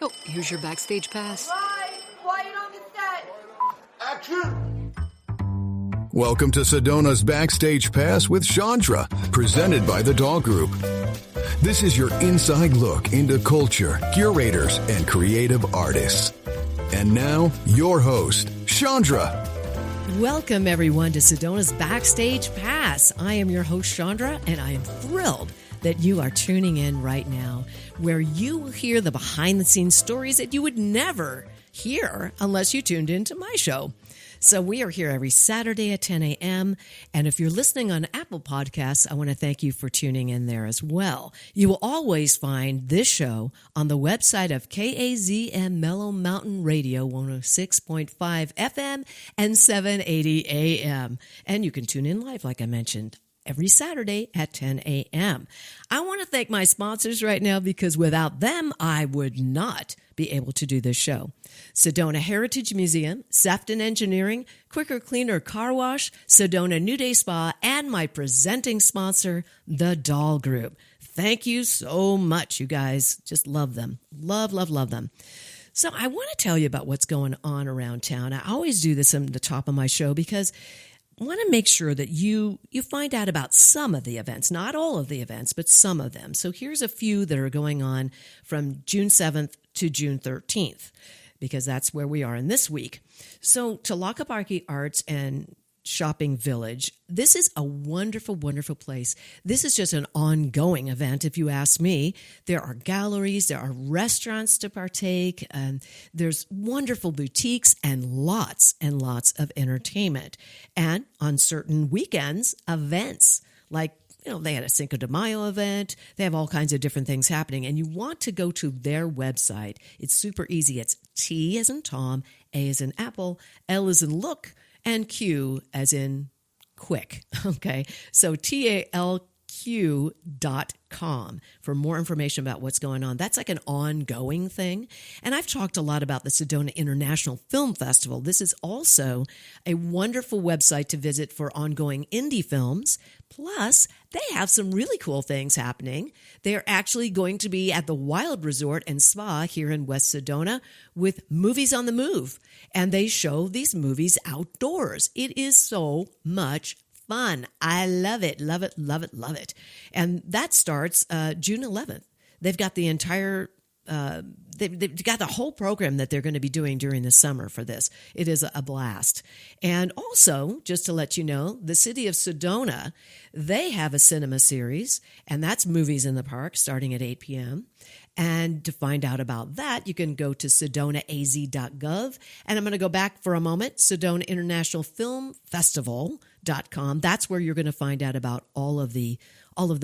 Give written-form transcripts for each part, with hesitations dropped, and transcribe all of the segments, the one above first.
Oh, here's your Backstage pass. Rise, quiet on the set. Action! Welcome to Sedona's Backstage Pass with Shondra, presented by the Doll Group. This is your inside look into culture, curators, and creative artists. And now, your host, Shondra. Welcome, everyone, to Sedona's Backstage Pass. I am your host, Shondra, and I am thrilled that you are tuning in right now, where you will hear the behind-the-scenes stories that you would never hear unless you tuned into my show. So we are here every Saturday at 10 a.m. And if you're listening on Apple Podcasts, I want to thank you for tuning in there as well. You will always find this show on the website of KAZM Mellow Mountain Radio 106.5 FM and 780 AM. And you can tune in live, like I mentioned, every Saturday at 10 a.m. I want to thank my sponsors right now because without them, I would not be able to do this show. Sedona Heritage Museum, Sefton Engineering, Quicker Cleaner Car Wash, Sedona New Day Spa, and my presenting sponsor, the Doll Group. Thank you so much, you guys. Just love them. Love, love, love them. So I want to tell you about what's going on around town. I always do this at the top of my show because I want to make sure that you find out about some of the events, not all of the events, but some of them. So here's a few that are going on from June 7th to June 13th, because that's where we are in this week. So Tlaquepaque Arts and Shopping Village, this is a wonderful, wonderful place. This is just an ongoing event, if you ask me. There are galleries, there are restaurants to partake, and there's wonderful boutiques and lots of entertainment. And on certain weekends, events like, they had a Cinco de Mayo event. They have all kinds of different things happening. And you want to go to their website. It's super easy. It's T as in Tom, A as in Apple, L as in look, and Q as in quick. Okay. So TALQ.com for more information about what's going on. That's like an ongoing thing. And I've talked a lot about the Sedona International Film Festival. This is also a wonderful website to visit for ongoing indie films. Plus, they have some really cool things happening. They're actually going to be at the Wild Resort and Spa here in West Sedona with Movies on the Move. And they show these movies outdoors. It is so much fun. I love it, love it, love it, love it. And that starts June 11th. They've got the entire they've got the whole program that they're going to be doing during the summer for this. It is a blast. And also, just to let you know, the city of Sedona, they have a cinema series, and that's Movies in the Park starting at 8 p.m. And to find out about that, you can go to sedonaaz.gov. And I'm going to go back for a moment, Sedona International Film Festival.com. That's where you're going to find out about all of the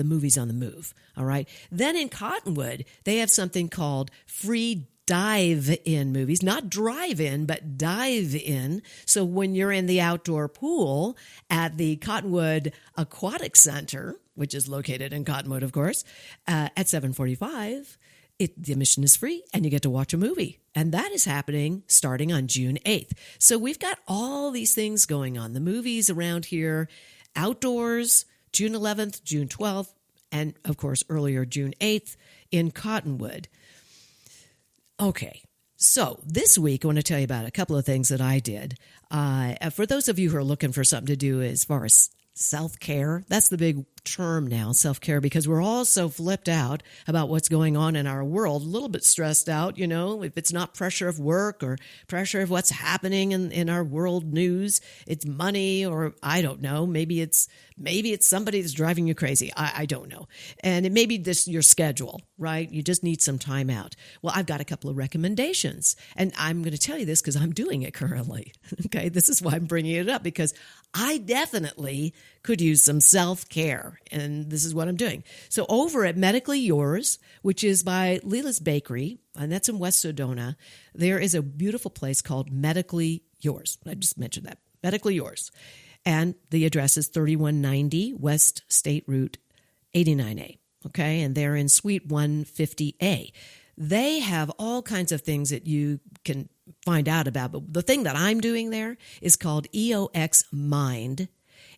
movies on the move. All right. Then in Cottonwood, they have something called free dive-in movies, not drive-in, but dive-in. So when you're in the outdoor pool at the Cottonwood Aquatic Center, which is located in Cottonwood, of course, at 7:45, the admission is free and you get to watch a movie. And that is happening starting on June 8th. So we've got all these things going on. The movies around here, outdoors, June 11th, June 12th, and of course earlier June 8th in Cottonwood. Okay, so this week I want to tell you about a couple of things that I did. For those of you who are looking for something to do as far as self-care, that's the big term now, self-care, because we're all so flipped out about what's going on in our world, a little bit stressed out, if it's not pressure of work or pressure of what's happening in our world news, it's money, or I don't know, maybe it's somebody that's driving you crazy. I don't know. And it may be just your schedule, right? You just need some time out. Well, I've got a couple of recommendations, and I'm going to tell you this because I'm doing it currently. Okay. This is why I'm bringing it up, because I definitely could use some self-care, and this is what I'm doing. So over at Medically Yours, which is by Leela's Bakery, and that's in West Sedona, there is a beautiful place called Medically Yours. I just mentioned that. Medically Yours. And the address is 3190 West State Route 89A. Okay. And they're in Suite 150A. They have all kinds of things that you can find out about. But the thing that I'm doing there is called EOX Mind.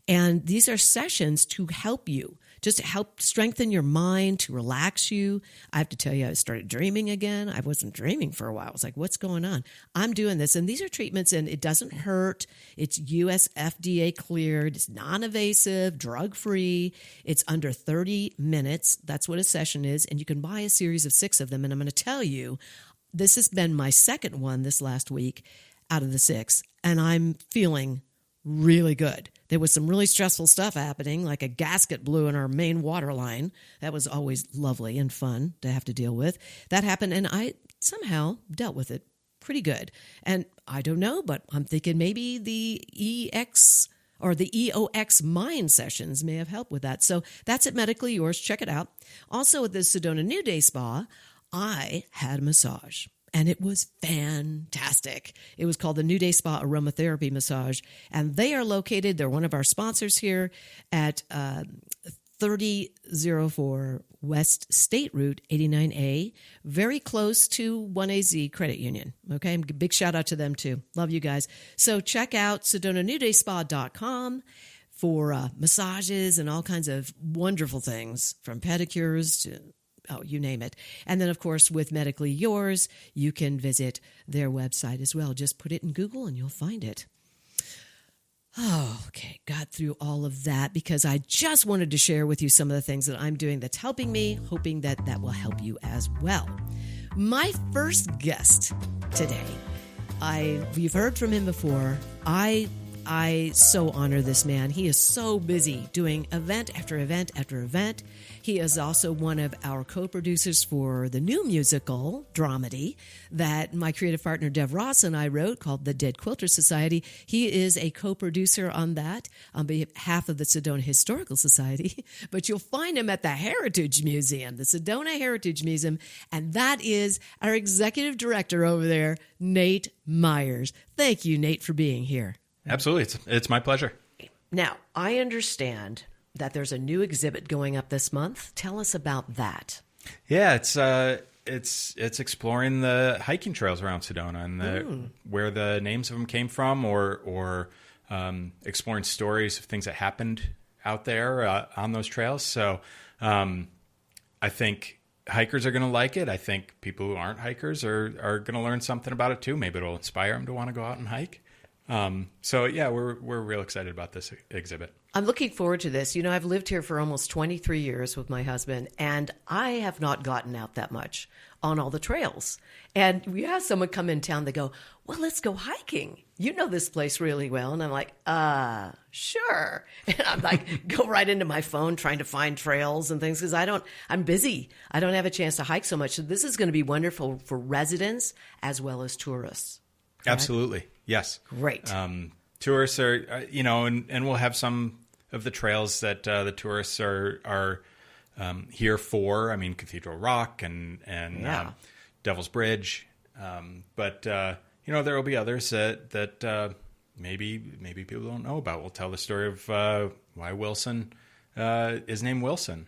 And these are sessions to help you just to help strengthen your mind, to relax you. I have to tell you, I started dreaming again. I wasn't dreaming for a while. I was like, what's going on? I'm doing this. And these are treatments, and it doesn't hurt. It's US FDA cleared. It's non-invasive, drug-free. It's under 30 minutes. That's what a session is. And you can buy a series of 6 of them. And I'm going to tell you, this has been my second one this last week out of the 6. And I'm feeling really good. There was some really stressful stuff happening, like a gasket blew in our main water line. That was always lovely and fun to have to deal with. That happened, and I somehow dealt with it pretty good. And I don't know, but I'm thinking maybe the EX or the EOX Mind sessions may have helped with that. So that's at Medically Yours. Check it out. Also at the Sedona New Day Spa, I had a massage. And it was fantastic. It was called the New Day Spa Aromatherapy Massage. And they are located, they're one of our sponsors here, at 3004 West State Route 89A, very close to 1AZ Credit Union. Okay, big shout out to them too. Love you guys. So check out SedonaNewDaySpa.com for massages and all kinds of wonderful things, from pedicures to you name it. And then, of course, with Medically Yours, you can visit their website as well. Just put it in Google and you'll find it. Oh, okay. Got through all of that because I just wanted to share with you some of the things that I'm doing that's helping me, hoping that that will help you as well. My first guest today, you've heard from him before. I so honor this man. He is so busy doing event after event after event. He is also one of our co-producers for the new musical dramedy that my creative partner Dev Ross and I wrote called The Dead Quilter Society. He is a co-producer on that on behalf of the Sedona Historical Society. But you'll find him at the Heritage Museum, the Sedona Heritage Museum, and that is our executive director over there, Nate Meyers. Thank you, Nate, for being here. Absolutely. It's my pleasure. Now, I understand that there's a new exhibit going up this month. Tell us about that. Yeah, it's exploring the hiking trails around Sedona and where the names of them came from, or exploring stories of things that happened out there on those trails. So I think hikers are going to like it. I think people who aren't hikers are going to learn something about it too. Maybe it'll inspire them to want to go out and hike. So yeah, we're real excited about this exhibit. I'm looking forward to this. You know, I've lived here for almost 23 years with my husband, and I have not gotten out that much on all the trails. And we have someone come in town, they go, well, let's go hiking. You know this place really well. And I'm like, sure. And I'm like, go right into my phone trying to find trails and things because I'm busy. I don't have a chance to hike so much. So this is going to be wonderful for residents as well as tourists. Correct? Absolutely. Yes. Great. Tourists are, and we'll have some of the trails that the tourists are here for. I mean, Cathedral Rock and Devil's Bridge. But there will be others that maybe people don't know about. We'll tell the story of why Wilson is named Wilson,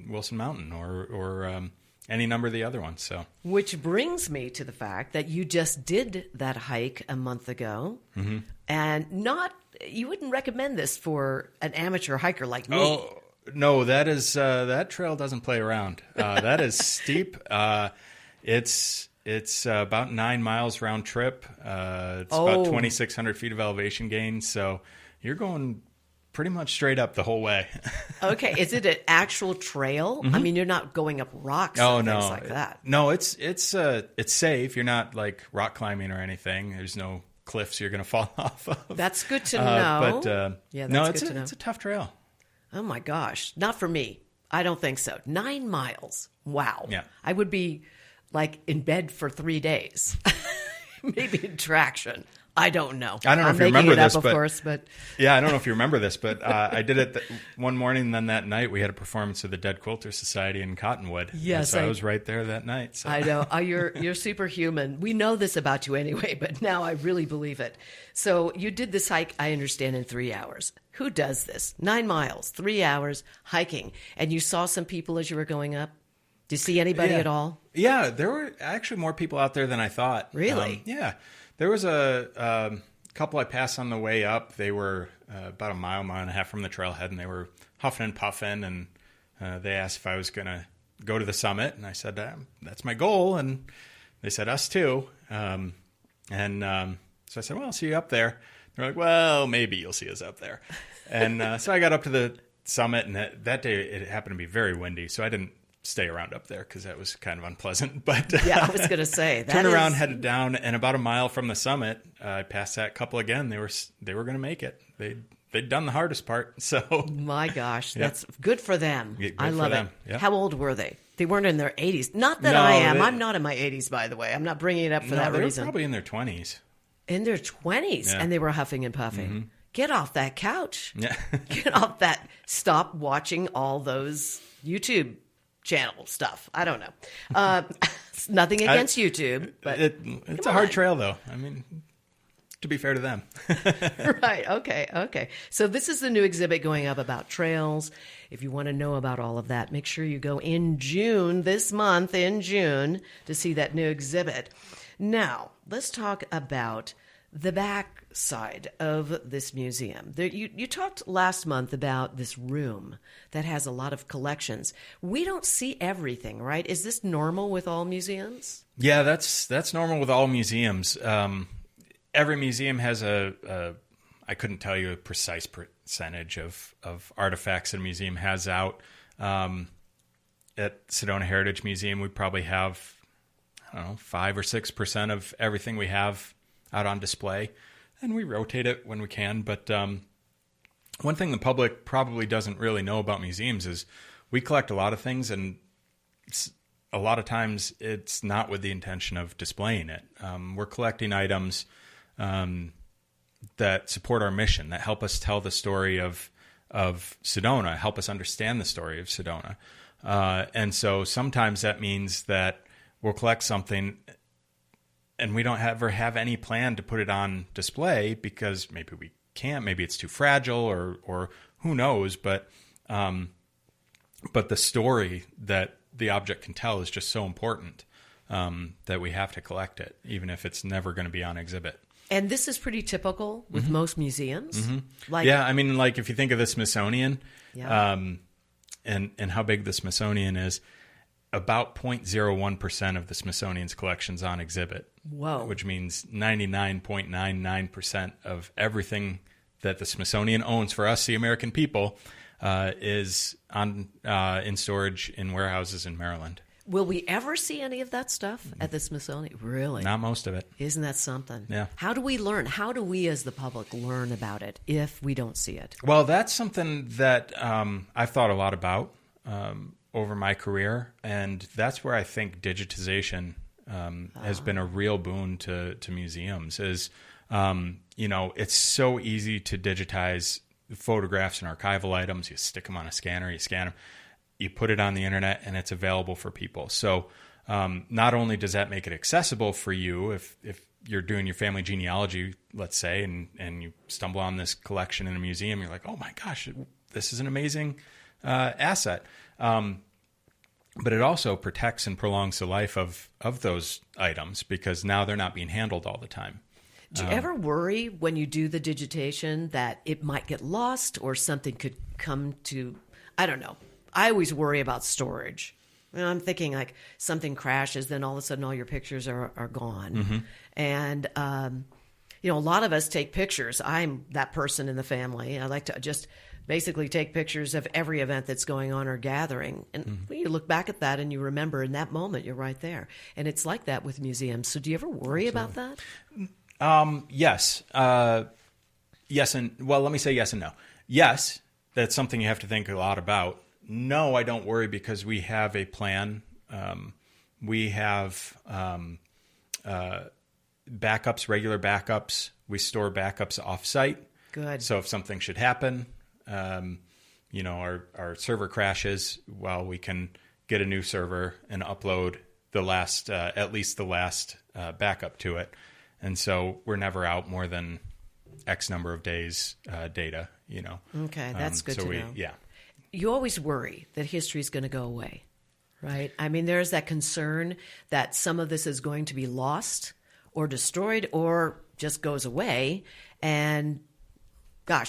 Wilson Mountain, or any number of the other ones. So, which brings me to the fact that you just did that hike a month ago, and you wouldn't recommend this for an amateur hiker like me. Oh no, that trail doesn't play around. That is steep. It's about 9 miles round trip. It's about 2,600 feet of elevation gain. So you're going pretty much straight up the whole way. Okay. Is it an actual trail? I mean, you're not going up rocks and things like that. No, it's safe. You're not like rock climbing or anything. There's no cliffs you're going to fall off of. That's good to know. It's a tough trail. Oh my gosh. Not for me. I don't think so. 9 miles. Wow. Yeah. I would be like in bed for 3 days. Maybe in traction. I don't know. I don't know if you remember this, of course, but yeah, I don't know if you remember this, but I did it one morning. And then that night, we had a performance of the Dead Quilter Society in Cottonwood. Yes, so I was right there that night. So. I know. You're superhuman. We know this about you anyway, but now I really believe it. So you did this hike, I understand, in 3 hours. Who does this? 9 miles, 3 hours hiking, and you saw some people as you were going up. Did you see anybody at all? Yeah, there were actually more people out there than I thought. Really? Yeah. There was a couple I passed on the way up. They were about a mile and a half from the trailhead, and they were huffing and puffing, and they asked if I was going to go to the summit, and I said, that's my goal, and they said, us too. So I said, well, I'll see you up there. They're like, well, maybe you'll see us up there. And so I got up to the summit, and that day it happened to be very windy, so I didn't stay around up there because that was kind of unpleasant. But yeah, I was going to say that. Turned around, headed down, and about a mile from the summit, I passed that couple again. They were going to make it. They'd done the hardest part. So my gosh, that's good for them. Good I love for them. it. Yeah. How old were they? They weren't in their 80s. Not that I am. I'm not in my 80s, by the way. I'm not bringing it up for that they reason. Were probably in their 20s. In their 20s, and they were huffing and puffing. Mm-hmm. Get off that couch. Yeah. Get off that. Stop watching all those YouTube channel stuff. I don't know. Nothing against YouTube, but it's a hard trail, though. I mean, to be fair to them. Right. Okay. So this is the new exhibit going up about trails. If you want to know about all of that, make sure you go in June, this month in June, to see that new exhibit. Now, let's talk about the back side of this museum. You talked last month about this room that has a lot of collections. We don't see everything, right? Is this normal with all museums? Yeah, that's normal with all museums. Every museum has I couldn't tell you a precise percentage of artifacts that a museum has out. At Sedona Heritage Museum, we probably have, 5 or 6% of everything we have out on display, and we rotate it when we can. But one thing the public probably doesn't really know about museums is we collect a lot of things, and a lot of times it's not with the intention of displaying it. We're collecting items that support our mission, that help us tell the story of Sedona, help us understand the story of Sedona. And so sometimes that means that we'll collect something and we don't ever have any plan to put it on display because maybe we can't, maybe it's too fragile or who knows, but the story that the object can tell is just so important that we have to collect it, even if it's never going to be on exhibit. And this is pretty typical with most museums. Mm-hmm. Like if you think of the Smithsonian, and how big the Smithsonian is, about 0.01% of the Smithsonian's collection's on exhibit. Whoa. Which means 99.99% of everything that the Smithsonian owns for us, the American people, is in storage in warehouses in Maryland. Will we ever see any of that stuff at the Smithsonian? Really? Not most of it. Isn't that something? Yeah. How do we learn? How do we as the public learn about it if we don't see it? Well, that's something that I've thought a lot about over my career, and that's where I think digitization has been a real boon to museums. Is it's so easy to digitize photographs and archival items. You stick them on a scanner, you scan them, you put it on the internet, and it's available for people. So not only does that make it accessible for you, if you're doing your family genealogy, let's say, and you stumble on this collection in a museum, you're like, oh my gosh, this is an amazing asset. But it also protects and prolongs the life of those items because now they're not being handled all the time. Do you ever worry when you do the digitation that it might get lost or something could come to, I don't know. I always worry about storage. I'm thinking like something crashes, then all of a sudden all your pictures are gone. Mm-hmm. And, a lot of us take pictures. I'm that person in the family. I like to just basically take pictures of every event that's going on or gathering. And you look back at that and you remember in that moment, you're right there. And it's like that with museums. So do you ever worry about that? Yes. Yes. Let me say yes and no. Yes, that's something you have to think a lot about. No, I don't worry because we have a plan. We have backups, regular backups. We store backups off-site. Good. So if something should happen, our server crashes, we can get a new server and upload at least the last backup to it. And so we're never out more than X number of days data, Okay, that's good to know. Yeah. You always worry that history is going to go away, right? I mean, there's that concern that some of this is going to be lost or destroyed or just goes away. And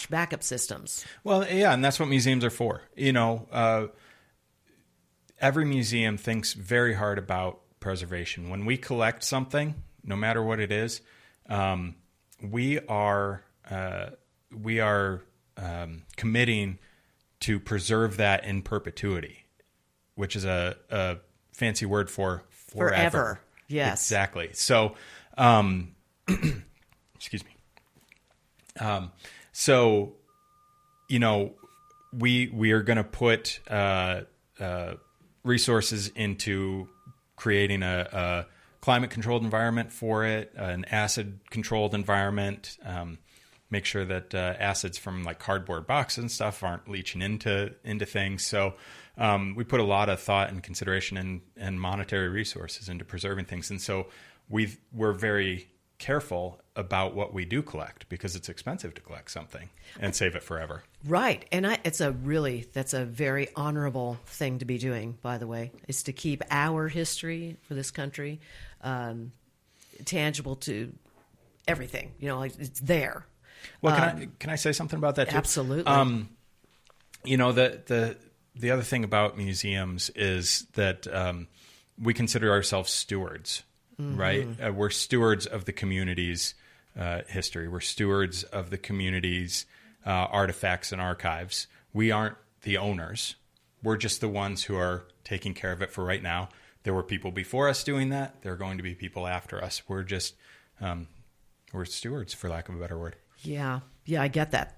backup systems. Well, yeah, and that's what museums are for. Every museum thinks very hard about preservation. When we collect something, no matter what it is, we are committing to preserve that in perpetuity, which is a fancy word for forever. Yes, exactly. So, excuse me. So, we are going to put resources into creating a climate-controlled environment for it, an acid-controlled environment. Make sure that acids from like cardboard boxes and stuff aren't leaching into things. So we put a lot of thought and consideration and monetary resources into preserving things. And so we're very careful about what we do collect because it's expensive to collect something and save it forever. Right. And that's a very honorable thing to be doing, by the way, is to keep our history for this country tangible to everything. Like it's there. Well, can I say something about that too? Absolutely. The other thing about museums is that we consider ourselves stewards, right? We're stewards of the community's history. We're stewards of the community's artifacts and archives. We aren't the owners. We're just the ones who are taking care of it for right now. There were people before us doing that. There are going to be people after us. We're just we're stewards, for lack of a better word. Yeah, I get that.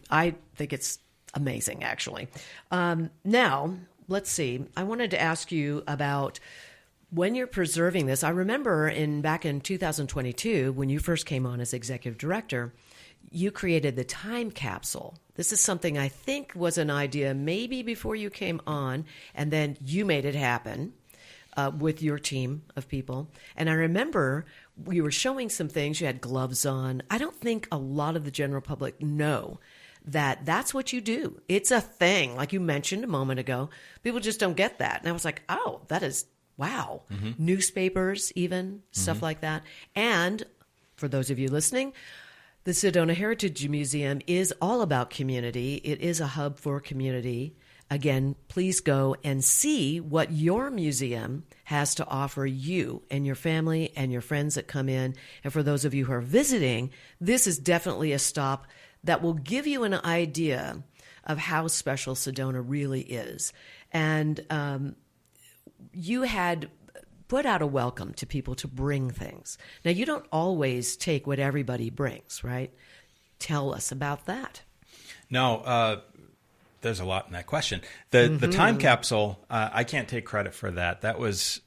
I think it's amazing, actually. Now, let's see. I wanted to ask you about when you're preserving this. I remember back in 2022, when you first came on as executive director, you created the time capsule. This is something I think was an idea maybe before you came on, and then you made it happen with your team of people. And I remember we were showing some things. You had gloves on. I don't think a lot of the general public know that that's what you do. It's a thing. Like you mentioned a moment ago, people just don't get that. And I was like, oh, that is, wow. Newspapers even, stuff like that. And for those of you listening, the Sedona Heritage Museum is all about community. It is a hub for community. Again, please go and see what your museum has to offer you and your family and your friends that come in. And for those of you who are visiting, this is definitely a stop that will give you an idea of how special Sedona really is. And you had put out a welcome to people to bring things. Now, you don't always take what everybody brings, right? Tell us about that. No, there's a lot in that question. The time capsule, I can't take credit for that. That was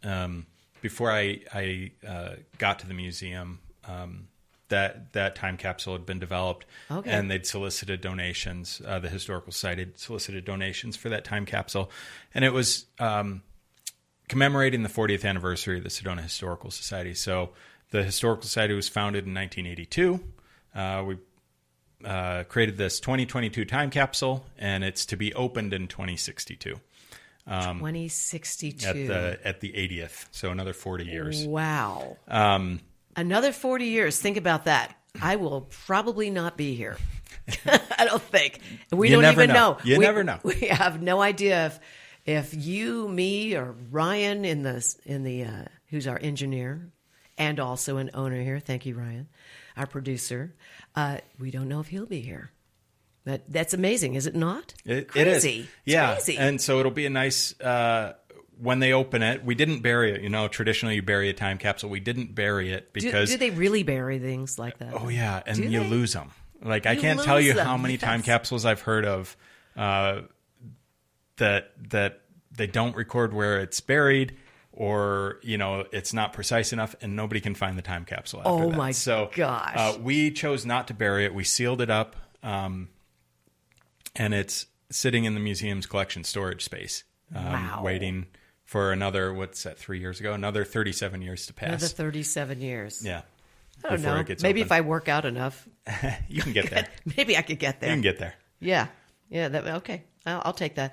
before I got to the museum. That time capsule had been developed, and they'd solicited donations. The Historical Society had solicited donations for that time capsule, and it was commemorating the 40th anniversary of the Sedona Historical Society. So the Historical Society was founded in 1982. We created this 2022 time capsule, and it's to be opened in 2062. 2062. At the 80th, so another 40 years. Wow. Another 40 years. Think about that. I will probably not be here. I don't think. We don't even know. You never know. We have no idea if you, me, or Ryan in the who's our engineer and also an owner here. Thank you, Ryan, our producer. We don't know if he'll be here. That's amazing, is it not? It crazy. Is. Yeah. It's crazy. And so it'll be a nice. When they open it, we didn't bury it. Traditionally you bury a time capsule. We didn't bury it because... Do they really bury things like that? Oh, yeah, and you lose them. Like, I can't tell you how many time capsules I've heard of that they don't record where it's buried, or, it's not precise enough, and nobody can find the time capsule after that. Oh, my gosh. We chose not to bury it. We sealed it up, and it's sitting in the museum's collection storage space, waiting for another, 3 years ago? Another 37 years to pass. Another 37 years. Yeah. I don't know. Maybe if I work out enough. You can get there. Maybe I could get there. You can get there. Yeah. Yeah. Okay. I'll take that.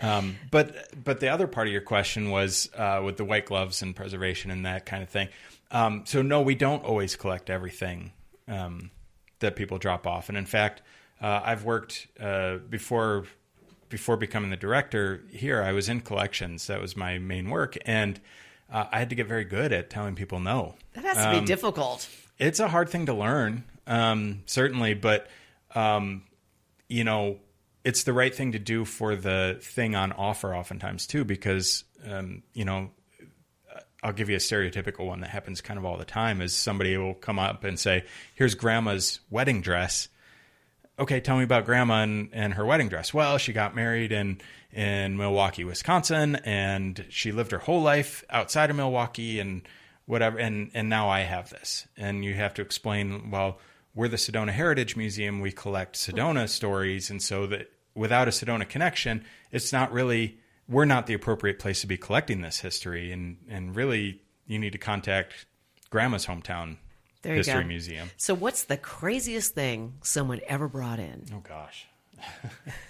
But the other part of your question was with the white gloves and preservation and that kind of thing. So no, we don't always collect everything that people drop off. And in fact, I've worked before becoming the director here. I was in collections. That was my main work, and I had to get very good at telling people no. That has to be difficult. It's a hard thing to learn, certainly, but it's the right thing to do for the thing on offer oftentimes too, because I'll give you a stereotypical one that happens kind of all the time is somebody will come up and say, here's grandma's wedding dress. Okay, tell me about grandma and her wedding dress. Well, she got married in Milwaukee, Wisconsin, and she lived her whole life outside of Milwaukee and whatever. And now I have this. And you have to explain, well, we're the Sedona Heritage Museum. We collect Sedona stories. And so that without a Sedona connection, it's not really, we're not the appropriate place to be collecting this history. And really, you need to contact grandma's hometown history museum. So what's the craziest thing someone ever brought in? Oh, gosh.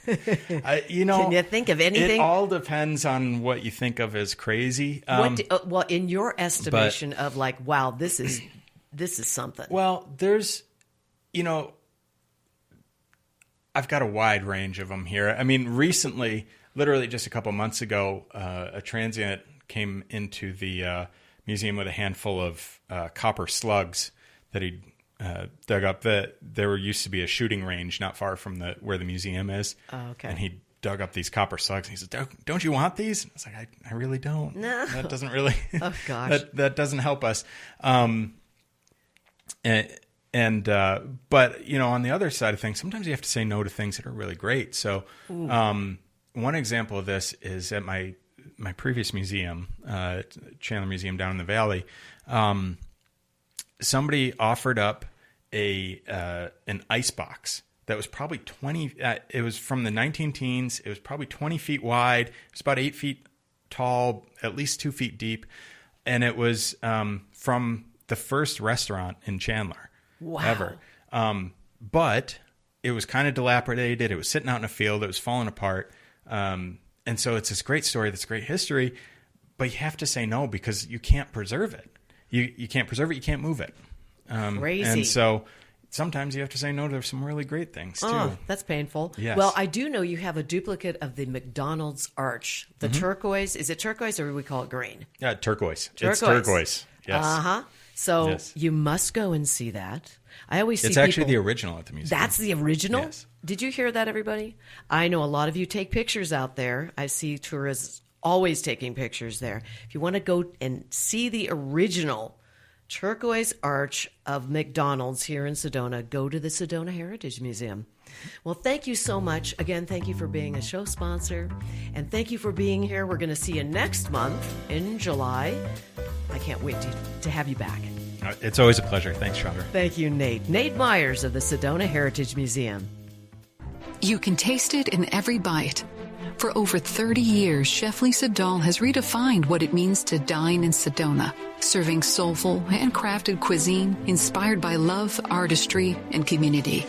Can you think of anything? It all depends on what you think of as crazy. Well, in your estimation of like, wow, this is something. Well, there's, I've got a wide range of them here. I mean, recently, literally just a couple months ago, a transient came into the museum with a handful of copper slugs that he dug up. There used to be a shooting range not far from where the museum is. Oh, okay. And he dug up these copper slugs. And he said, "Don't you want these?" And I was like, I really don't. No. That doesn't really. Oh gosh. that doesn't help us. But on the other side of things, sometimes you have to say no to things that are really great. So one example of this is at my previous museum, Chandler Museum down in the valley. Somebody offered up an ice box that was probably 20. It was from the 19-teens. It was probably 20 feet wide. It was about 8 feet tall, at least 2 feet deep, and it was from the first restaurant in Chandler. Wow. Ever. But it was kind of dilapidated. It was sitting out in a field. It was falling apart. And so it's this great story, this great history, but you have to say no because you can't preserve it. You can't preserve it. You can't move it. Crazy. And so sometimes you have to say no to some really great things too. Oh, that's painful. Yes. Well, I do know you have a duplicate of the McDonald's arch. The turquoise. Is it turquoise or we call it green? Turquoise. Turquoise. It's turquoise. Yes. Uh-huh. So Yes. you must go and see that. I always see It's actually the original at the museum. That's the original? Yes. Did you hear that, everybody? I know a lot of you take pictures out there. I see tourists always taking pictures there. If you want to go and see the original turquoise arch of McDonald's here in Sedona, go to the Sedona Heritage Museum. Well, thank you so much. Again, thank you for being a show sponsor. And thank you for being here. We're going to see you next month in July. I can't wait to have you back. It's always a pleasure. Thanks, Shondra. Thank you, Nate. Nate Meyers of the Sedona Heritage Museum. You can taste it in every bite. For over 30 years, Chef Lisa Dahl has redefined what it means to dine in Sedona, serving soulful, handcrafted cuisine inspired by love, artistry, and community.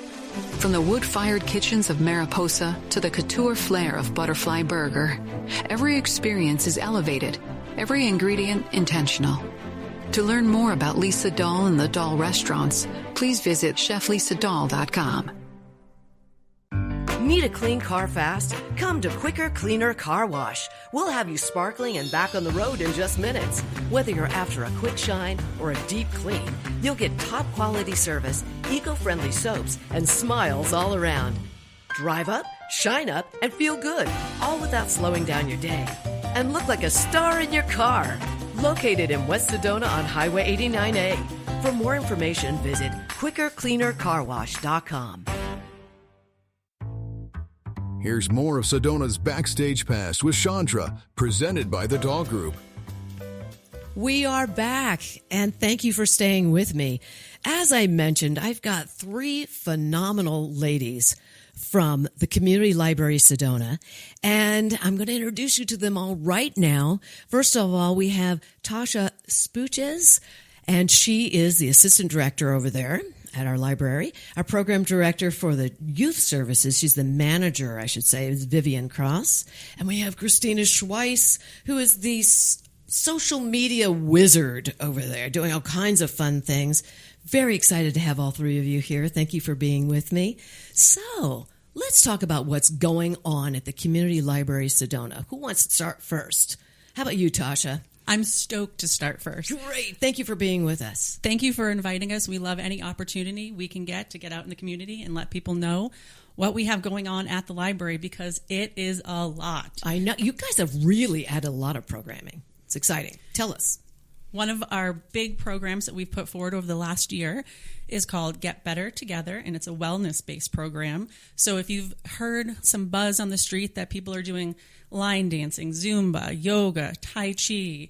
From the wood-fired kitchens of Mariposa to the couture flair of Butterfly Burger, every experience is elevated, every ingredient intentional. To learn more about Lisa Dahl and the Dahl restaurants, please visit cheflisadahl.com. Need a clean car fast? Come to Quicker Cleaner Car Wash. We'll have you sparkling and back on the road in just minutes. Whether you're after a quick shine or a deep clean, you'll get top quality service, eco-friendly soaps, and smiles all around. Drive up, shine up, and feel good, all without slowing down your day. And look like a star in your car. Located in West Sedona on Highway 89A. For more information, visit quickercleanercarwash.com. Here's more of Sedona's Backstage Pass with Shondra, presented by the Dahl Group. We are back, and thank you for staying with me. As I mentioned, I've got 3 phenomenal ladies from the Community Library Sedona, and I'm going to introduce you to them all right now. First of all, we have Tasha Spuches, and she is the assistant director over there at our library. Our program director for the youth services, she's the manager, I should say, is Vivian Cross. And we have Christina Schweiss, who is the social media wizard over there doing all kinds of fun things. Very excited to have all three of you here. Thank you for being with me. So let's talk about what's going on at the Community Library Sedona. Who wants to start first? How about you, Tasha? I'm stoked to start first. Great. Thank you for being with us. Thank you for inviting us. We love any opportunity we can get to get out in the community and let people know what we have going on at the library, because it is a lot. I know. You guys have really added a lot of programming. It's exciting. Tell us. One of our big programs that we've put forward over the last year is called Get Better Together, and it's a wellness-based program. So if you've heard some buzz on the street that people are doing line dancing, Zumba, yoga, Tai Chi,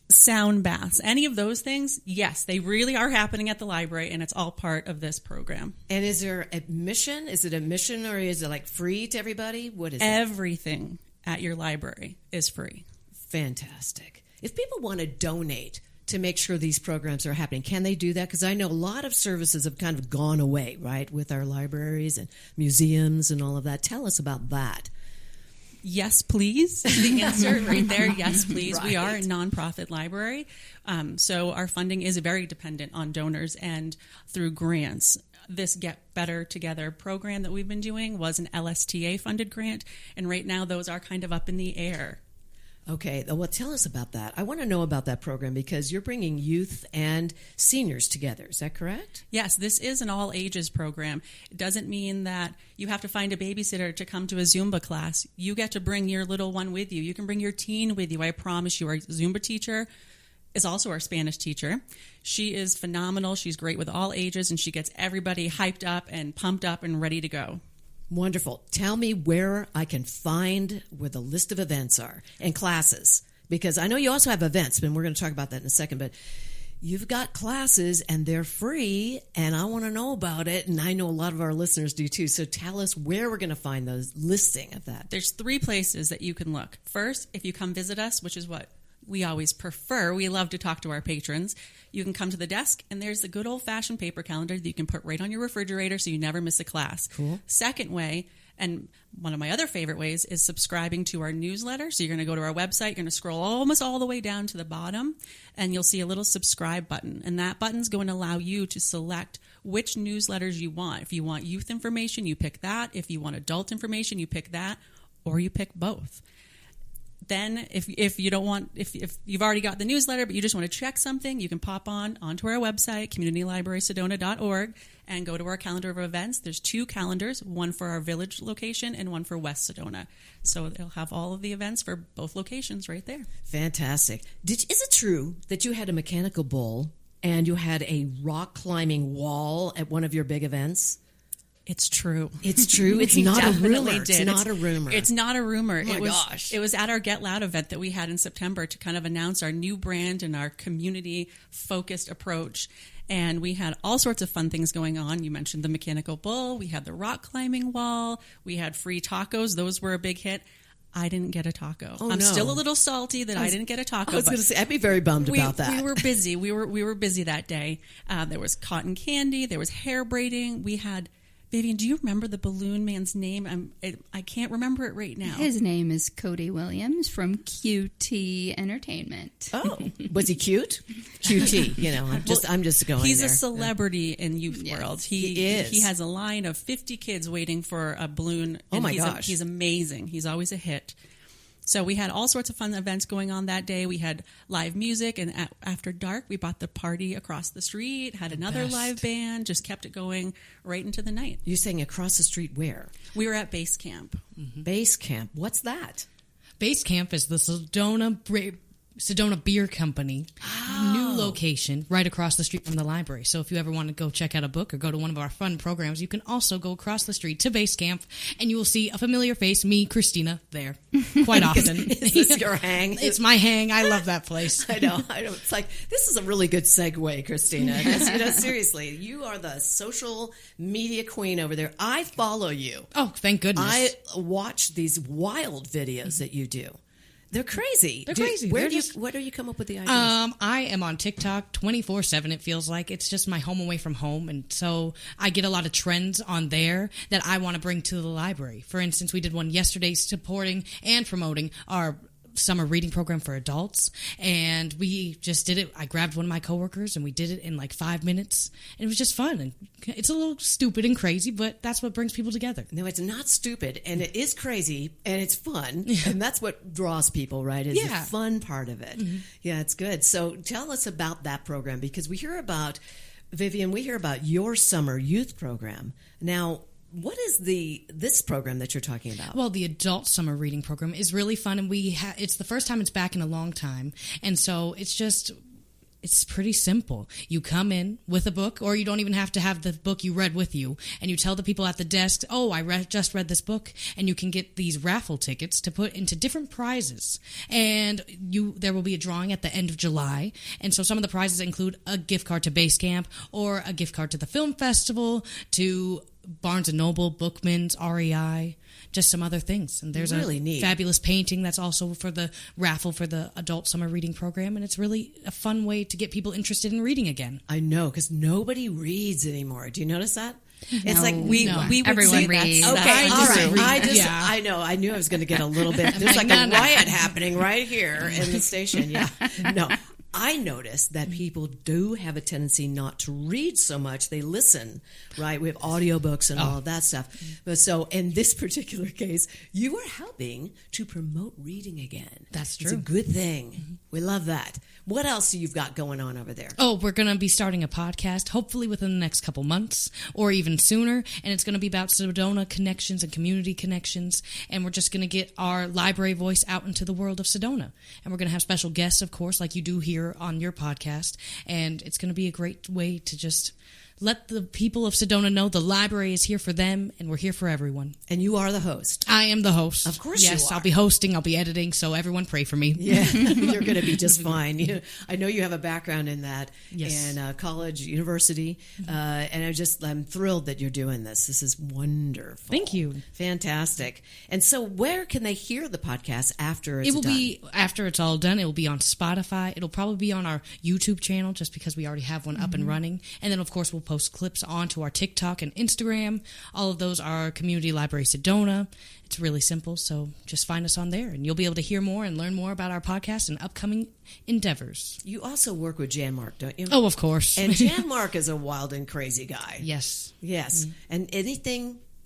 sound baths, any of those things, yes, they really are happening at the library, and it's all part of this program. And is there admission? Is it admission, or is it like free to everybody? What is it? Everything at your library is free. Fantastic. If people want to donate to make sure these programs are happening, can they do that? Because I know a lot of services have kind of gone away, right, with our libraries and museums and all of that. Tell us about that. Yes, please. The answer right there, yes, please. Right. We are a nonprofit library, so our funding is very dependent on donors and through grants. This Get Better Together program that we've been doing was an LSTA-funded grant, and right now those are kind of up in the air. Okay, well, tell us about that. I want to know about that program because you're bringing youth and seniors together. Is that correct? Yes, this is an all-ages program. It doesn't mean that you have to find a babysitter to come to a Zumba class. You get to bring your little one with you. You can bring your teen with you. I promise you. Our Zumba teacher is also our Spanish teacher. She is phenomenal. She's great with all ages, and she gets everybody hyped up and pumped up and ready to go. Wonderful. Tell me where I can find where the list of events are and classes, because I know you also have events, and we're going to talk about that in a second, but you've got classes and they're free, and I want to know about it, and I know a lot of our listeners do too. So tell us where we're going to find those listing of that. There's 3 places that you can look. First, if you come visit us, which is what we always prefer. We love to talk to our patrons. You can come to the desk, and there's the good old-fashioned paper calendar that you can put right on your refrigerator so you never miss a class. Cool. Second way, and one of my other favorite ways, is subscribing to our newsletter. So you're going to go to our website, you're going to scroll almost all the way down to the bottom, and you'll see a little subscribe button. And that button's going to allow you to select which newsletters you want. If you want youth information, you pick that. If you want adult information, you pick that, or you pick both. Then if you don't want, if you've already got the newsletter, but you just want to check something, you can pop onto our website, communitylibrarysedona.org, and go to our calendar of events. There's 2 calendars, one for our village location and one for West Sedona. So they'll have all of the events for both locations right there. Fantastic. Is it true that you had a mechanical bull and you had a rock climbing wall at one of your big events? It's true. It's true. It's not a rumor. It's not a rumor. It's not a rumor. Oh my gosh. It was at our Get Loud event that we had in September to kind of announce our new brand and our community-focused approach. And we had all sorts of fun things going on. You mentioned the mechanical bull. We had the rock climbing wall. We had free tacos. Those were a big hit. I didn't get a taco. I'm still a little salty that I didn't get a taco. I was going to say, I'd be very bummed about that. We were busy. We were busy that day. There was cotton candy. There was hair braiding. We had... Vivian, do you remember the balloon man's name? I can't remember it right now. His name is Cody Williams from QT Entertainment. Oh, was he cute? QT, I'm just going He's there. a celebrity in youth world. He is. He has a line of 50 kids waiting for a balloon. Oh my gosh. He's amazing. He's always a hit. So we had all sorts of fun events going on that day. We had live music, and after dark, we bought the party across the street, had another live band, just kept it going right into the night. You're saying across the street where? We were at Base Camp. Mm-hmm. Base Camp. What's that? Base Camp is the Sedona Beer Company new location right across the street from the library. So if you ever want to go check out a book or go to one of our fun programs, you can also go across the street to Base Camp, and you will see a familiar face, me, Christina, there quite often. Is this your hang? It's my hang. I love that place. I know. It's like, this is a really good segue, Christina. Seriously, you are the social media queen over there. I follow you. Oh, thank goodness. I watch these wild videos that you do. They're crazy. They're crazy. Where do you come up with the ideas? I am on TikTok 24/7. It feels like it's just my home away from home, and so I get a lot of trends on there that I want to bring to the library. For instance, we did one yesterday supporting and promoting our summer reading program for adults, and we just did it. I grabbed one of my coworkers, and we did it in like 5 minutes, and it was just fun. And it's a little stupid and crazy, but that's what brings people together. No, it's not stupid, and it is crazy, and it's fun, and that's what draws people, right? Is the fun part of it. Yeah, it's good. So tell us about that program, because we hear about, Vivian, we hear about your summer youth program. Now, what is this program that you're talking about? Well, the adult summer reading program is really fun, and it's the first time it's back in a long time, and so it's pretty simple. You come in with a book, or you don't even have to have the book you read with you, and you tell the people at the desk, oh, I just read this book, and you can get these raffle tickets to put into different prizes. And there will be a drawing at the end of July, and so some of the prizes include a gift card to Base Camp, or a gift card to the film festival, to Barnes & Noble, Bookman's, REI, just some other things. And there's really a neat fabulous painting that's also for the raffle for the adult summer reading program, and it's really a fun way to get people interested in reading again. I know, because nobody reads anymore. Do you notice that? It's like we would everyone say reads. Okay, I all just right. read. I know. I knew I was going to get a little bit. There's like a riot happening right here in the station. Yeah. No. I noticed that people do have a tendency not to read so much. They listen, right? We have audiobooks and all of that stuff. But so in this particular case, you are helping to promote reading again. That's true. It's a good thing. We love that. What else do you've got going on over there? Oh, we're going to be starting a podcast, hopefully within the next couple months or even sooner. And it's going to be about Sedona connections and community connections. And we're just going to get our library voice out into the world of Sedona. And we're going to have special guests, of course, like you do here on your podcast. And it's going to be a great way to just let the people of Sedona know the library is here for them, and we're here for everyone. And you are the host. I am the host. Of course you are. Yes, I'll be hosting, I'll be editing, so everyone pray for me. Yeah, you're going to be just fine. I know you have a background in that, yes. in college, university, and I'm thrilled that you're doing this. This is wonderful. Thank you. Fantastic. And so where can they hear the podcast after it's done? It will be, after it's all done, it will be on Spotify. It'll probably be on our YouTube channel, just because we already have one up and running. And then, of course, we'll post clips onto our TikTok and Instagram. All of those are Community Library Sedona. It's really simple, so just find us on there, and you'll be able to hear more and learn more about our podcast and upcoming endeavors. You also work with Jan Mark, don't you? Oh, of course. And Jan Mark is a wild and crazy guy. Yes. Yes. And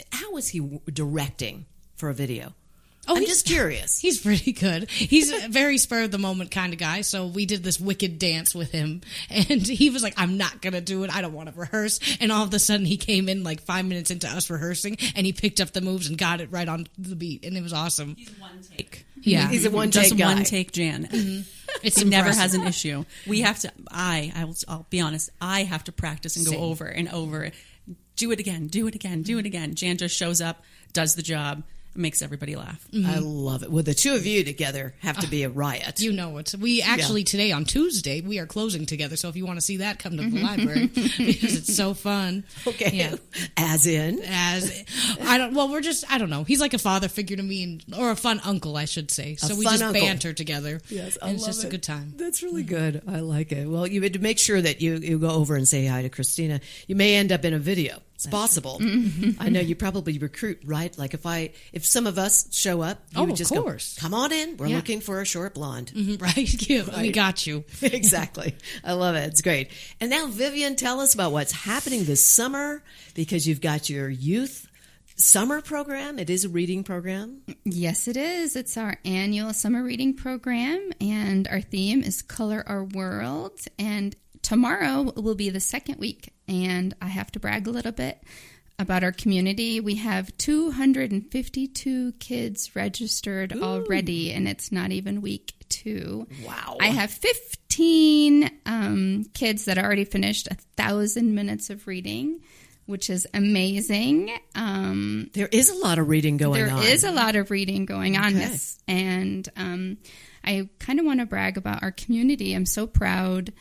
how is he directing for a video? Oh, I'm just curious. He's pretty good. He's a very spur-of-the-moment kind of guy, so we did this wicked dance with him, and he was like, I'm not going to do it. I don't want to rehearse. And all of a sudden, he came in like 5 minutes into us rehearsing, and he picked up the moves and got it right on the beat, and it was awesome. He's one take. Yeah. He's a one-take guy. One take Jan. It's he never has an issue. We have to, I'll be honest, I have to practice and go over and over. Do it again, do it again, do it again. Jan just shows up, does the job, makes everybody laugh. I love it. Well, the two of you together have to be a riot. You know it. We actually today on Tuesday we are closing together. So if you want to see that, come to the library because it's so fun. Okay. Yeah. I don't know. He's like a father figure to me, or a fun uncle, I should say. So we just banter together. Yes, and it's just a good time. That's really good. I like it. Well, you had to make sure that you go over and say hi to Christina. You may end up in a video. It's possible. I know you probably recruit, right? Like if some of us show up, you would just go, come on in. We're looking for a short blonde. Right? Yeah, we got you. Exactly. I love it. It's great. And now, Vivian, tell us about what's happening this summer, because you've got your youth summer program. It is a reading program. Yes, it is. It's our annual summer reading program, and our theme is Color Our World. And tomorrow will be the second week, and I have to brag a little bit about our community. We have 252 kids registered already, and it's not even week 2. Wow. I have 15 kids that already finished 1,000 minutes of reading, which is amazing. There is a lot of reading going on. There is a lot of reading going on. Yes. And I kind of want to brag about our community. I'm so proud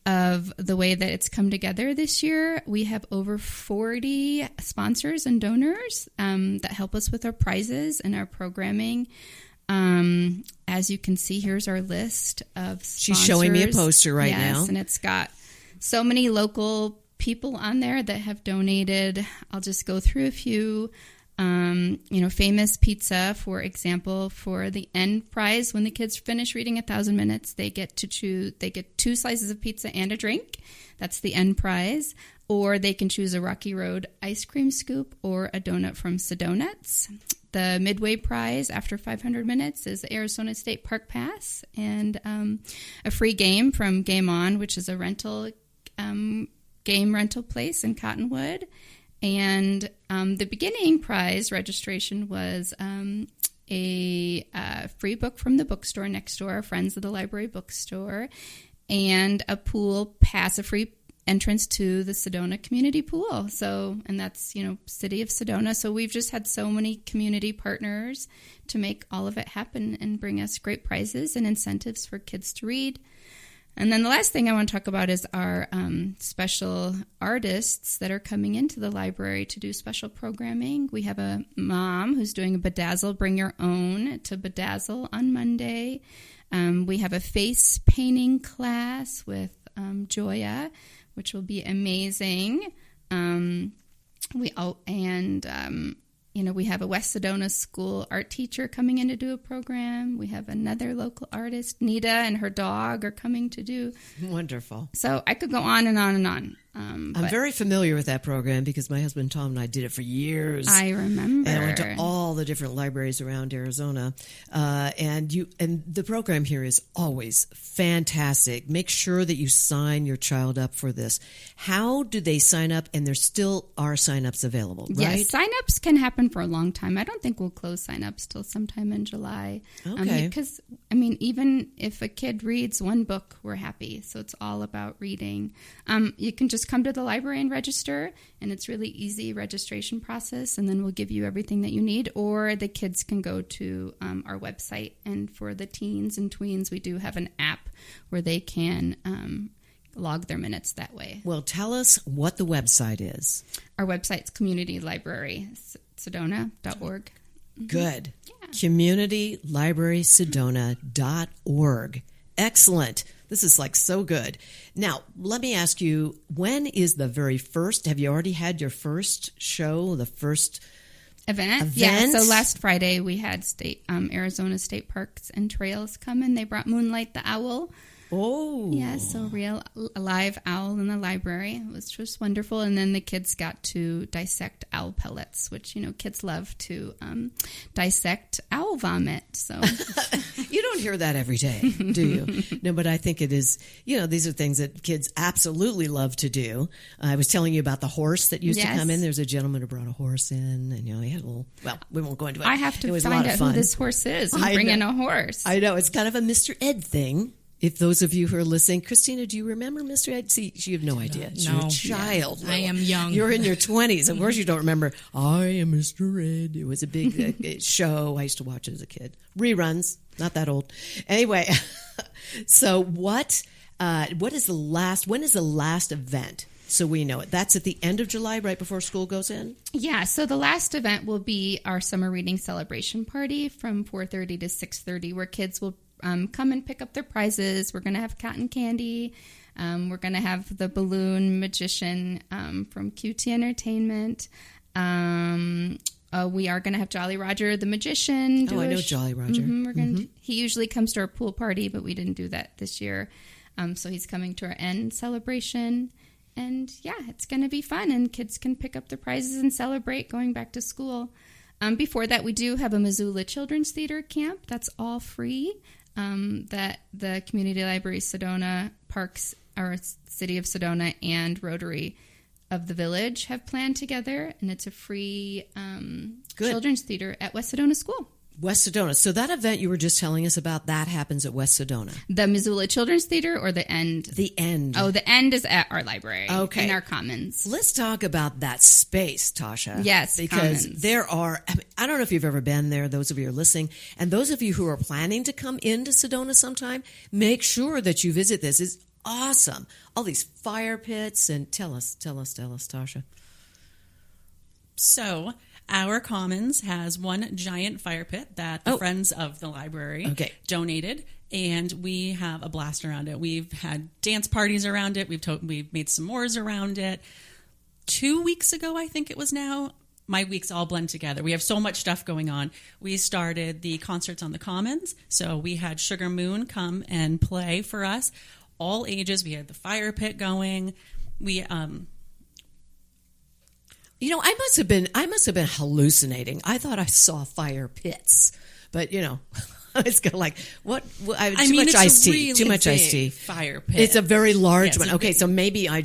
of the way that it's come together this year. We have over 40 sponsors and donors that help us with our prizes and our programming. As you can see, here's our list of sponsors. She's showing me a poster now. Yes, and it's got so many local people on there that have donated. I'll just go through a few. Famous pizza, for example, for the end prize. When the kids finish reading 1,000 minutes, they get 2 slices of pizza and a drink. That's the end prize. Or they can choose a Rocky Road ice cream scoop or a donut from Sedonuts. The midway prize after 500 minutes is the Arizona State Park Pass and a free game from Game On, which is a game rental place in Cottonwood. And the beginning prize registration was a free book from the bookstore next door, Friends of the Library bookstore, and a pool pass, a free entrance to the Sedona Community Pool. So, and that's, City of Sedona. So we've just had so many community partners to make all of it happen and bring us great prizes and incentives for kids to read. And then the last thing I want to talk about is our special artists that are coming into the library to do special programming. We have a mom who's doing a Bedazzle Bring Your Own to Bedazzle on Monday. We have a face painting class with Joya, which will be amazing. We have a West Sedona school art teacher coming in to do a program. We have another local artist, Nita, and her dog are coming to do. Wonderful. So I could go on and on and on. I'm very familiar with that program because my husband Tom and I did it for years. I remember. And I went to all the different libraries around Arizona. And the program here is always fantastic. Make sure that you sign your child up for this. How do they sign up? And there still are sign-ups available, right? Yes, sign-ups can happen for a long time. I don't think we'll close sign-ups till sometime in July. Okay. Because, even if a kid reads one book, we're happy. So it's all about reading. You can just come to the library and register, and it's really easy registration process, and then we'll give you everything that you need. Or the kids can go to our website, and for the teens and tweens, we do have an app where they can log their minutes that way. Well, tell us what the website is. Our website's Community Library, Sedona.org. Good. Yeah. CommunityLibrarySedona.org. Excellent. This is so good. Now, let me ask you, when is the very first? Have you already had your first show, the first event? Yeah, so last Friday we had Arizona State Parks and Trails come in. They brought Moonlight the Owl. Oh. Yeah, so a live owl in the library. It was just wonderful. And then the kids got to dissect owl pellets, which, kids love to dissect owl vomit. So you don't hear that every day, do you? No, but I think it is, these are things that kids absolutely love to do. I was telling you about the horse that used to come in. There's a gentleman who brought a horse in, and, he had a little, we won't go into it. I have to find out who this horse is and bring in a horse. I know. It's kind of a Mr. Ed thing. If those of you who are listening, Christina, do you remember Mr. Ed? See, you have no idea. You're a child. I am young. You're in your 20s. Of course you don't remember. I am Mr. Ed. It was a big show. I used to watch it as a kid. Reruns. Not that old. Anyway, so when is the last event? So we know it. That's at the end of July, right before school goes in? Yeah, so the last event will be our summer reading celebration party from 4:30 to 6:30, where kids will come and pick up their prizes. We're going to have cotton candy. We're going to have the balloon magician from QT Entertainment. We are going to have Jolly Roger the magician. I know Jolly Roger. He usually comes to our pool party, but we didn't do that this year. So he's coming to our end celebration. And yeah, it's going to be fun, and kids can pick up their prizes and celebrate going back to school. Before that, we do have a Missoula Children's Theater camp. That's all free. That the Community Library Sedona Parks, our City of Sedona, and Rotary of the Village have planned together, and it's a free children's theater at West Sedona School. West Sedona. So that event you were just telling us about, that happens at West Sedona. The Missoula Children's Theater or the end? The end. Oh, the end is at our library. Okay. In our commons. Let's talk about that space, Tasha. Yes, because commons. There are, I don't know if you've ever been there, those of you who are listening, and those of you who are planning to come into Sedona sometime, make sure that you visit this. It's awesome. All these fire pits, and tell us, Tasha. So, our commons has one giant fire pit that the Friends of the Library donated, and we have a blast around it. We've had dance parties around it. We've made s'mores around it. 2 weeks ago, I think it was now, my weeks all blend together. We have so much stuff going on. We started the concerts on the Commons. So we had Sugar Moon come and play for us, all ages. We had the fire pit going. We, I must have been hallucinating. I thought I saw fire pits, but it's kind of like what? Too much iced tea. Too much iced tea. Fire pit. It's a very large one. Okay, so maybe I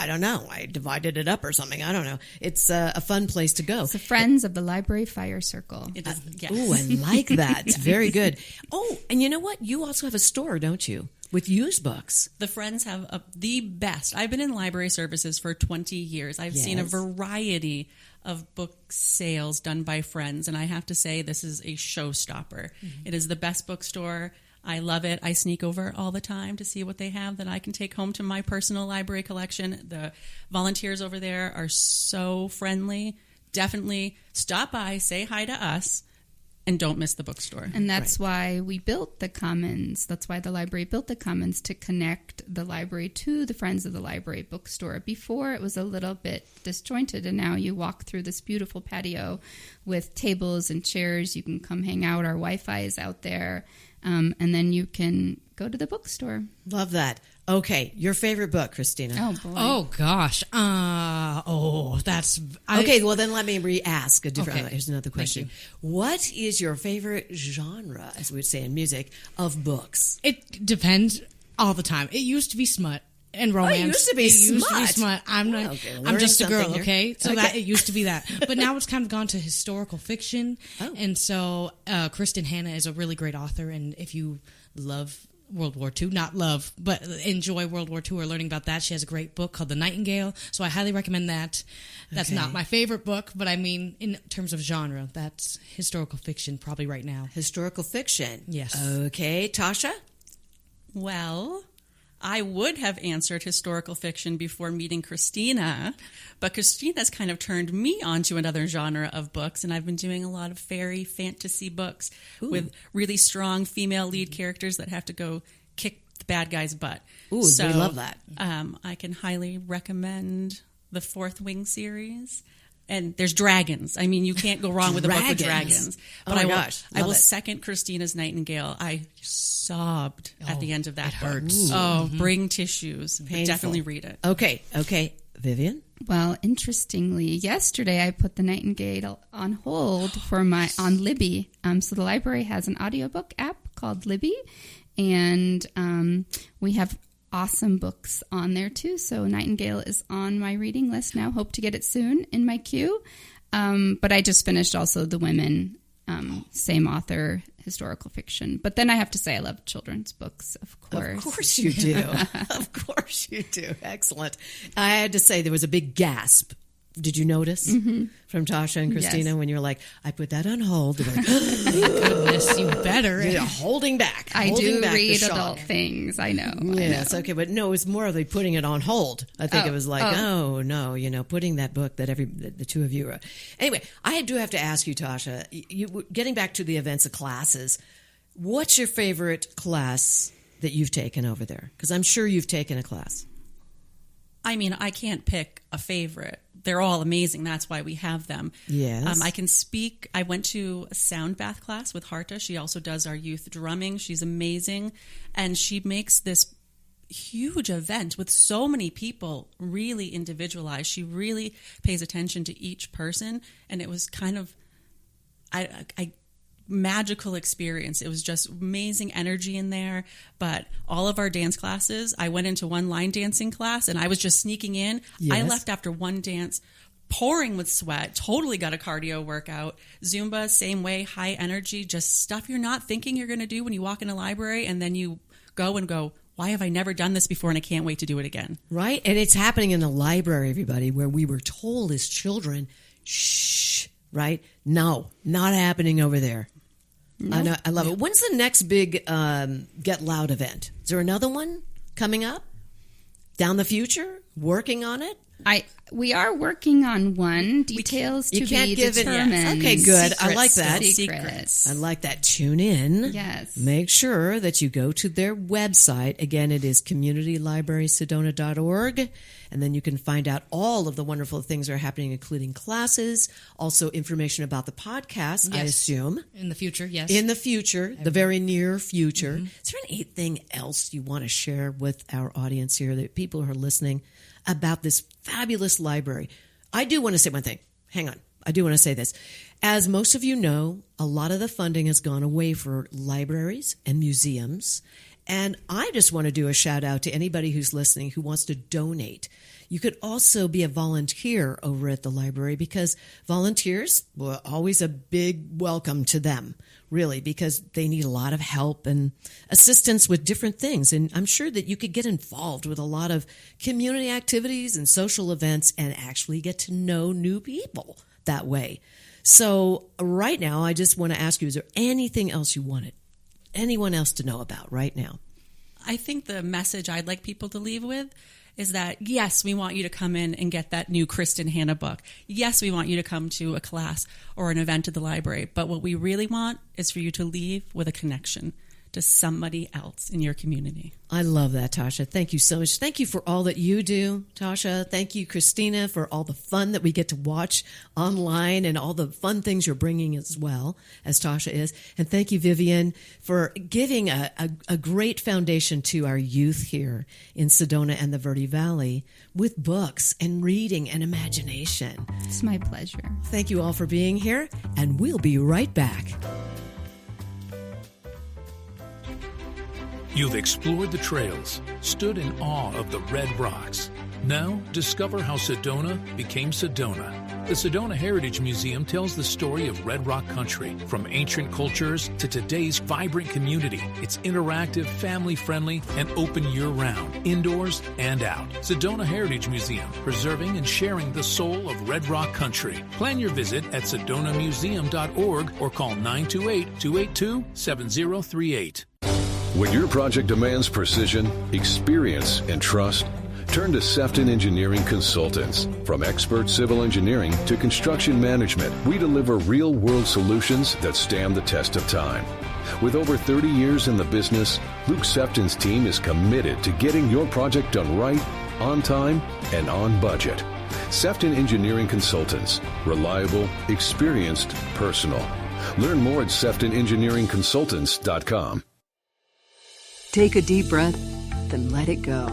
don't know. I divided it up or something. I don't know. It's a fun place to go. It's the Friends of the Library Fire Circle. It is, yes. Oh, I like that. It's very good. Oh, and you know what? You also have a store, don't you? With used books. The Friends have the best. I've been in library services for 20 years. I've seen a variety of book sales done by Friends, and I have to say this is a showstopper. Mm-hmm. It is the best bookstore. I love it. I sneak over all the time to see what they have that I can take home to my personal library collection. The volunteers over there are so friendly. Definitely stop by, say hi to us, and don't miss the bookstore. And that's why we built the Commons. That's why the library built the Commons, to connect the library to the Friends of the Library bookstore. Before, it was a little bit disjointed, and now you walk through this beautiful patio with tables and chairs. You can come hang out. Our Wi-Fi is out there. And then you can go to the bookstore. Love that. Okay, your favorite book, Christina? Oh, boy. Oh, gosh. That's... Okay, well, then let me re-ask a different... Okay. Here's another question. What is your favorite genre, as we would say in music, of books? It depends all the time. It used to be smut and romance. Oh, it used to be smut. I'm just a girl, okay? So that it used to be that. But now it's kind of gone to historical fiction. Oh. And so Kristen Hanna is a really great author. And if you love World War II, not love, but enjoy World War II or learning about that, she has a great book called The Nightingale. So I highly recommend that. That's not my favorite book, but I mean, in terms of genre, that's historical fiction probably right now. Historical fiction. Yes. Okay, Tasha? Well, I would have answered historical fiction before meeting Christina, but Christina's kind of turned me onto another genre of books, and I've been doing a lot of fairy fantasy books with really strong female lead characters that have to go kick the bad guy's butt. Ooh, so, we love that. I can highly recommend the Fourth Wing series. And there's dragons. I mean, you can't go wrong with a book with dragons. But I will second Christina's Nightingale. I sobbed at the end of that book. Bring tissues. But definitely read it. Okay. Vivian? Well, interestingly, yesterday I put the Nightingale on hold on Libby. So the library has an audiobook app called Libby, and we have awesome books on there too. So Nightingale is on my reading list now. Hope to get it soon in my queue. But I just finished also The Women, same author, historical fiction. But then I have to say I love children's books, of course. Of course you do. Of course you do. Excellent. I had to say there was a big gasp. Did you notice from Tasha and Christina when you were like, I put that on hold? They were like, goodness, you better. Holding back. I do read adult things. I know. Yes, okay. But no, it was more of like putting it on hold. I think it was like, oh no, putting that book that the two of you are. Anyway, I do have to ask you, Tasha, getting back to the events of classes, what's your favorite class that you've taken over there? Because I'm sure you've taken a class. I mean, I can't pick a favorite. They're all amazing. That's why we have them. Yes. I can speak. I went to a sound bath class with Harta. She also does our youth drumming. She's amazing. And she makes this huge event with so many people really individualized. She really pays attention to each person. And it was kind of magical experience. It was just amazing energy in there. But all of our dance classes, I went into one line dancing class and I was just sneaking in. Yes. I left after one dance pouring with sweat, totally got a cardio workout. Zumba, same way, high energy, just stuff you're not thinking you're going to do when you walk in a library, and then you go, why have I never done this before, and I can't wait to do it again. Right? And it's happening in the library, everybody, where we were told as children, shh, right? No, not happening over there. Nope. I love it. When's the next big Get Loud event? Is there another one coming up down the future? Working on it? We are working on one. Details to be determined. Yes. Okay, good. I like that. Secrets. I like that. Tune in. Yes. Make sure that you go to their website. Again, it is communitylibrarysedona.org. And then you can find out all of the wonderful things that are happening, including classes, also information about the podcast, I assume. In the future, yes. In the future, the very near future. Mm-hmm. Is there anything else you want to share with our audience here, that people who are listening, about this fabulous library? I do want to say one thing. Hang on. I do want to say this. As most of you know, a lot of the funding has gone away for libraries and museums. And I just want to do a shout out to anybody who's listening who wants to donate. You could also be a volunteer over at the library, because volunteers, well, always a big welcome to them, really, because they need a lot of help and assistance with different things. And I'm sure that you could get involved with a lot of community activities and social events and actually get to know new people that way. So right now, I just want to ask you, is there anything else you wanted anyone else to know about right now? I think the message I'd like people to leave with is that, yes, we want you to come in and get that new Kristen Hanna book. Yes, we want you to come to a class or an event at the library. But what we really want is for you to leave with a connection to somebody else in your community. I love that, Tasha. Thank you so much. Thank you for all that you do, Tasha. Thank you, Christina, for all the fun that we get to watch online and all the fun things you're bringing as well, as Tasha is. And thank you, Vivian, for giving a great foundation to our youth here in Sedona and the Verde Valley with books and reading and imagination. It's my pleasure. Thank you all for being here, and we'll be right back. You've explored the trails, stood in awe of the red rocks. Now, discover how Sedona became Sedona. The Sedona Heritage Museum tells the story of Red Rock country, from ancient cultures to today's vibrant community. It's interactive, family-friendly, and open year-round, indoors and out. Sedona Heritage Museum, preserving and sharing the soul of Red Rock country. Plan your visit at sedonamuseum.org or call 928-282-7038. When your project demands precision, experience, and trust, turn to Sefton Engineering Consultants. From expert civil engineering to construction management, we deliver real-world solutions that stand the test of time. With over 30 years in the business, Luke Sefton's team is committed to getting your project done right, on time, and on budget. Sefton Engineering Consultants. Reliable, experienced, personal. Learn more at SeftonEngineeringConsultants.com. Take a deep breath, then let it go.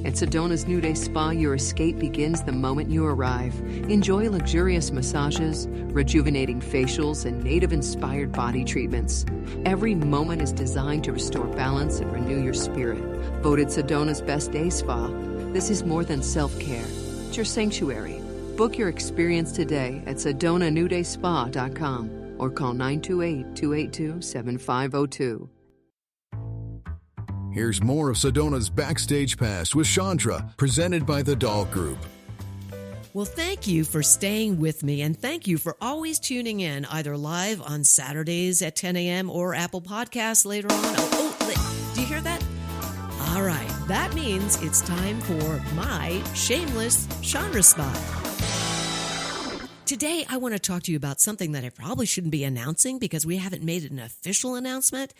At Sedona's New Day Spa, your escape begins the moment you arrive. Enjoy luxurious massages, rejuvenating facials, and native-inspired body treatments. Every moment is designed to restore balance and renew your spirit. Voted Sedona's Best Day Spa, this is more than self-care. It's your sanctuary. Book your experience today at SedonaNewDaySpa.com or call 928-282-7502. Here's more of Sedona's Backstage Pass with Shondra, presented by the Dahl Group. Well, thank you for staying with me, and thank you for always tuning in, either live on Saturdays at 10 a.m. or Apple Podcasts later on. Do you hear that? All right, that means it's time for my shameless Shondra spot. Today, I want to talk to you about something that I probably shouldn't be announcing because we haven't made it an official announcement.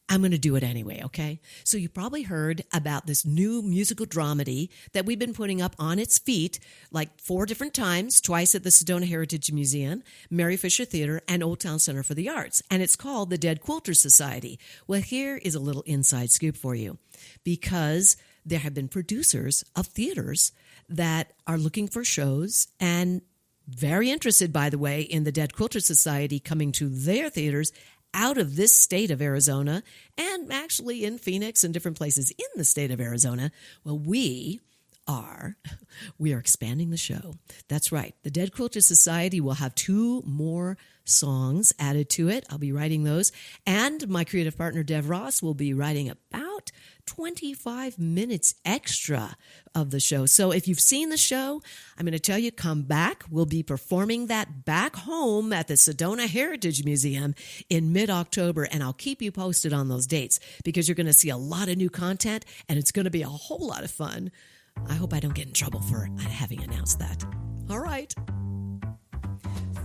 I'm going to do it anyway, okay? So you probably heard about this new musical dramedy that we've been putting up on its feet like 4 different times, twice at the Sedona Heritage Museum, Mary Fisher Theater, and Old Town Center for the Arts. And it's called the Dead Quilter Society. Well, here is a little inside scoop for you, because there have been producers of theaters that are looking for shows and very interested, by the way, in the Dead Quilter Society coming to their theaters out of this state of Arizona and actually in Phoenix and different places in the state of Arizona. Well, we are expanding the show. That's right. The Dead Quilter Society will have 2 more songs added to it. I'll be writing those. And my creative partner, Dev Ross, will be writing about 25 minutes extra of the show. So if you've seen the show, I'm going to tell you, come back. We'll be performing that back home at the Sedona Heritage Museum in mid-October, and I'll keep you posted on those dates because you're going to see a lot of new content, and it's going to be a whole lot of fun. I hope I don't get in trouble for having announced that. All right.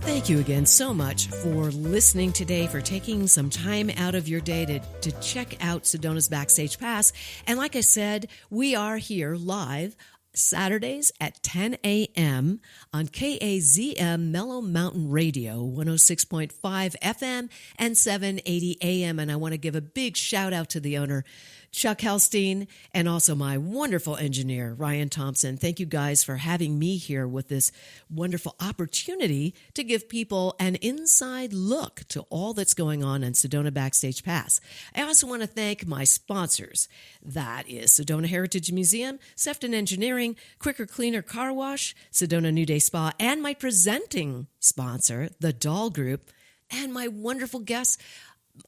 Thank you again so much for listening today, for taking some time out of your day to check out Sedona's Backstage Pass. And like I said, we are here live Saturdays at 10 a.m. on KAZM Mellow Mountain Radio, 106.5 FM and 780 AM. And I want to give a big shout out to the owner, Chuck Helstein, and also my wonderful engineer, Ryan Thompson. Thank you guys for having me here with this wonderful opportunity to give people an inside look to all that's going on in Sedona Backstage Pass. I also want to thank my sponsors. That is Sedona Heritage Museum, Sefton Engineering, Quicker Cleaner Car Wash, Sedona New Day Spa, and my presenting sponsor, the Doll Group, and my wonderful guests.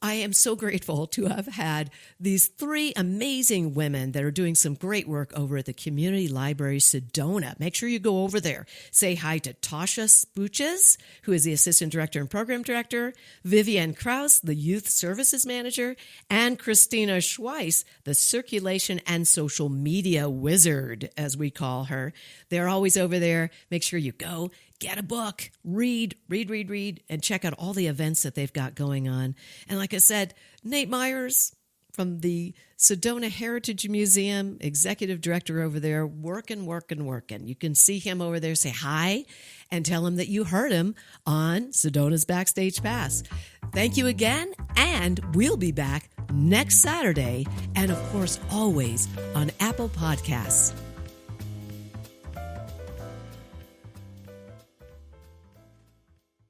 I am so grateful to have had these three amazing women that are doing some great work over at the Community Library Sedona. Make sure you go over there. Say hi to Tasha Spooches, who is the Assistant Director and Program Director, Vivian Krause, the Youth Services Manager, and Christina Schweiss, the Circulation and Social Media Wizard, as we call her. They're always over there. Make sure you go. Get a book, read, and check out all the events that they've got going on. And like I said, Nate Meyers from the Sedona Heritage Museum, Executive Director over there, working. You can see him over there, say hi, and tell him that you heard him on Sedona's Backstage Pass. Thank you again, and we'll be back next Saturday, and of course, always on Apple Podcasts.